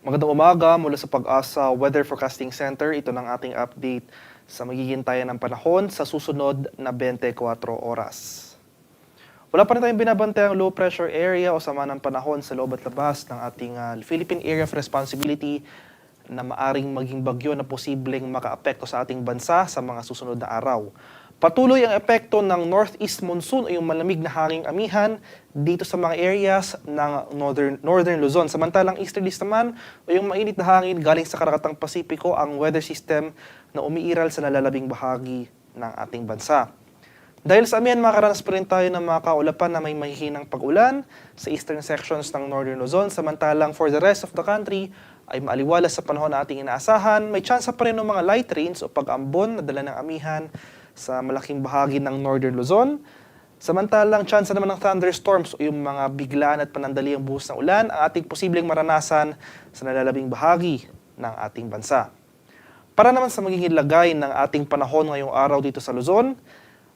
Magandang umaga mula sa Pag-asa Weather Forecasting Center. Ito ng ating update sa magiging tayan ng panahon sa susunod na 24 oras. Wala pa rin tayong binabantayang low pressure area o sama ng panahon sa loob at labas ng ating Philippine Area of Responsibility na maaring maging bagyo na posibleng makaapekto sa ating bansa sa mga susunod na araw. Patuloy ang epekto ng northeast monsoon o yung malamig na hanging amihan dito sa mga areas ng northern Luzon. Samantalang easterlies naman o yung mainit na hangin galing sa Karakatang Pasipiko ang weather system na umiiral sa nalalabing bahagi ng ating bansa. Dahil sa amihan, makaranas pa rin tayo ng mga kaulapan na may mahihinang pag-ulan sa eastern sections ng northern Luzon. Samantalang for the rest of the country ay maaliwalas sa panahon na ating inaasahan. May tsansa pa rin ng mga light rains o pag-ambon na dala ng amihan sa malaking bahagi ng northern Luzon. Samantalang tsansa naman ng thunderstorms o yung mga biglaan at panandaliang buhos ng ulan ang ating posibleng maranasan sa nalalabing bahagi ng ating bansa. Para naman sa magiging lagay ng ating panahon ngayong araw dito sa Luzon,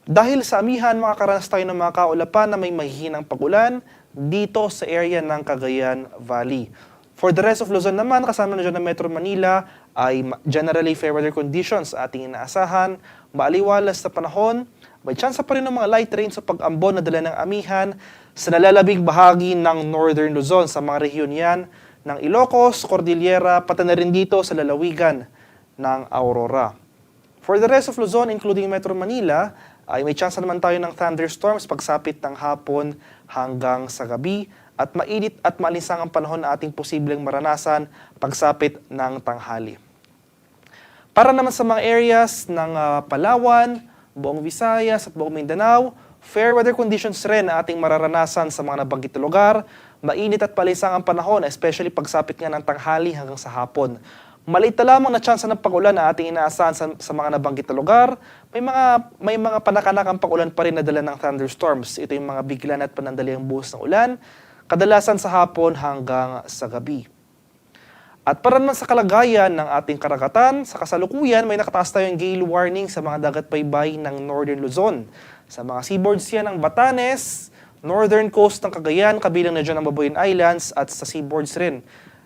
dahil sa amihan, makakaranas tayo ng mga kaulapan na may mahihinang pag-ulan dito sa area ng Cagayan Valley. For the rest of Luzon naman, kasama na dyan ng Metro Manila, ay generally fair weather conditions sa ating inaasahan, maaliwalas sa panahon, may tsansa pa rin ng mga light rains o pag-ambon na dala ng amihan sa nalalabing bahagi ng northern Luzon sa mga rehiyon yan ng Ilocos, Cordillera, pati na rin dito sa lalawigan ng Aurora. For the rest of Luzon, including Metro Manila, ay may tsansa naman tayo ng thunderstorms pagsapit ng hapon hanggang sa gabi at mainit at maalinsang ang panahon na ating posibleng maranasan pagsapit ng tanghali. Para naman sa mga areas ng Palawan, buong Visayas at buong Mindanao, fair weather conditions rin na ating mararanasan sa mga nabanggit na lugar. Mainit at maalinsang ang panahon, especially pagsapit nga ng tanghali hanggang sa hapon. Maliit na lamang na tsansa ng pag-ulan na ating inaasahan sa mga nabanggit na lugar. May mga panakanakang pag-ulan pa rin na dala ng thunderstorms. Ito yung mga biglaan at panandaliang buhos ng ulan, kadalasan sa hapon hanggang sa gabi. At para naman sa kalagayan ng ating karagatan, sa kasalukuyan may nakataas tayong gale warning sa mga dagat-baybay ng northern Luzon. Sa mga seaboards yan ng Batanes, northern coast ng Cagayan, kabilang na dyan ang Babuyan Islands at sa seaboards rin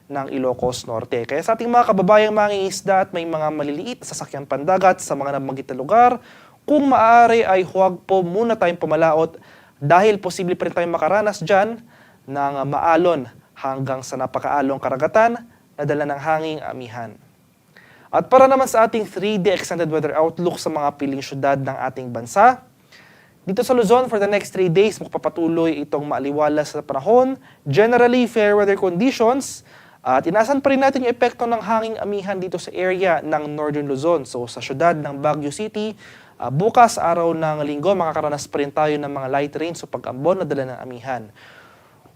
ng Ilocos Norte. Kaya sa ating mga kababayang mangingisda at may mga maliliit na sasakyan pandagat sa mga nabanggit na lugar, kung maaari ay huwag po muna tayong pumalaot dahil posible pa rin tayong makaranas dyan ng maalon hanggang sa napakaalong karagatan na dala ng hanging amihan. At para naman sa ating 3-day extended weather outlook sa mga piling syudad ng ating bansa, dito sa Luzon, for the next 3 days, magpapatuloy itong maaliwalas sa panahon, generally fair weather conditions, at inasan pa rin natin yung epekto ng hanging amihan dito sa area ng northern Luzon. So sa syudad ng Baguio City, bukas araw ng linggo, makakaranas pa rin tayo ng mga light rains o pag-ambon na dala ng amihan.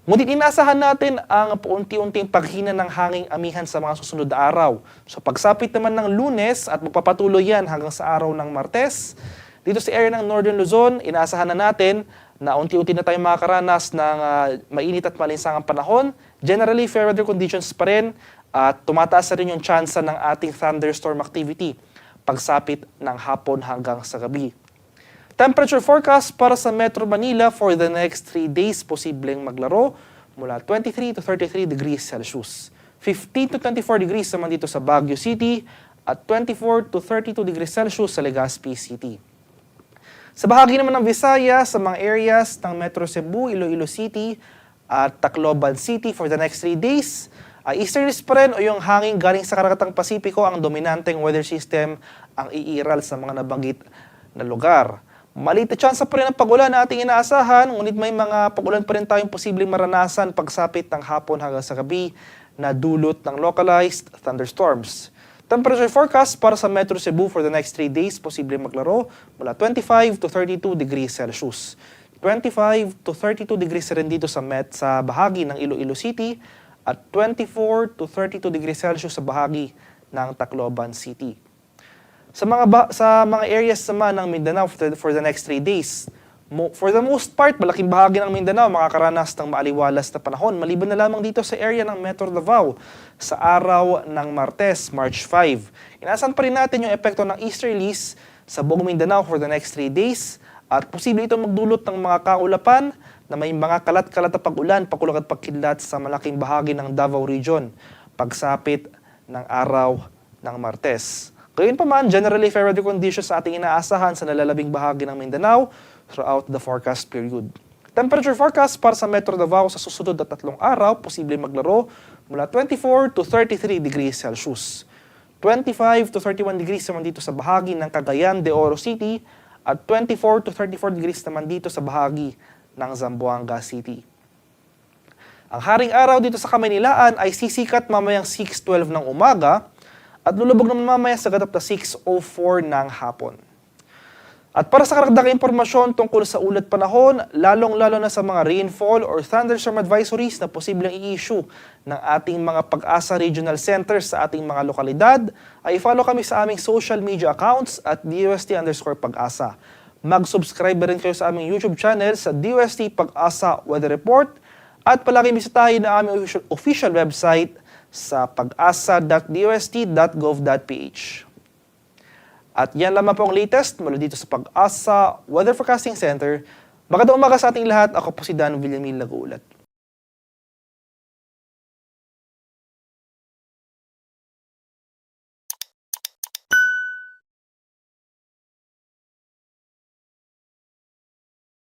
Ngunit inasahan natin ang paunti-unting paghina ng hanging amihan sa mga susunod na araw. So pagsapit naman ng Lunes at magpapatuloy yan hanggang sa araw ng Martes, dito sa area ng northern Luzon, inaasahan na natin na unti-unti na tayo makakaranas ng mainit at malinsangang panahon. Generally, fair weather conditions pa rin at tumataas na rin yung tsansa ng ating thunderstorm activity pagsapit ng hapon hanggang sa gabi. Temperature forecast para sa Metro Manila for the next 3 days, posibleng maglaro mula 23 to 33 degrees Celsius. 15 to 24 degrees naman dito sa Baguio City at 24 to 32 degrees Celsius sa Legazpi City. Sa bahagi naman ng Visayas, sa mga areas ng Metro Cebu, Iloilo City at Tacloban City for the next 3 days, easterlies pa rin o yung hangin galing sa Karakatang Pasipiko ang dominanteng weather system ang iiral sa mga nabanggit na lugar. Maliit na tsansa pa rin ang pag-ulan na ating inaasahan, ngunit may mga pag-ulan pa rin tayong posibleng maranasan pagsapit ng hapon hanggang sa gabi na dulot ng localized thunderstorms. Temperature forecast para sa Metro Cebu for the next 3 days, posible maglaro mula 25 to 32 degrees Celsius. 25 to 32 degrees rin dito sa bahagi ng Iloilo City at 24 to 32 degrees Celsius sa bahagi ng Tacloban City. Sa mga areas naman ng Mindanao for the next 3 days, for the most part, malaking bahagi ng Mindanao makakaranas ng maaliwalas na panahon, maliban na lamang dito sa area ng Metro Davao sa araw ng Martes, March 5. Inasan pa rin natin yung epekto ng easterlies sa buong Mindanao for the next 3 days at posible itong magdulot ng mga kaulapan na may mga kalat-kalat na pag-ulan, pakulog at pagkidlat sa malaking bahagi ng Davao Region. pagsapit ng araw ng Martes. Gayunpaman, generally fair weather conditions sa ating inaasahan sa nalalabing bahagi ng Mindanao throughout the forecast period. Temperature forecast para sa Metro Davao sa susunod na 3 araw, posible maglaro mula 24 to 33 degrees Celsius. 25 to 31 degrees naman dito sa bahagi ng Cagayan de Oro City at 24 to 34 degrees naman dito sa bahagi ng Zamboanga City. Ang haring araw dito sa Kamaynilaan ay sisikat mamayang 6:12 ng umaga at lulubog naman mamaya sa ganap na 6:04 ng hapon. At para sa karagdagang impormasyon tungkol sa ulat panahon, lalong-lalo na sa mga rainfall or thunderstorm advisories na posibleng i-issue ng ating mga Pag-asa Regional Centers sa ating mga lokalidad, ay follow kami sa aming social media accounts at DUST_Pag-asa. Mag-subscribe rin kayo sa aming YouTube channel sa DUST Pag-asa Weather Report at palagi bisitahin na aming official website sa pag-asa.dust.gov.ph. At yan lamang po ang latest mula dito sa Pag-asa Weather Forecasting Center. Magandang umaga sa ating lahat. Ako po si Dan Villamil nag-uulat.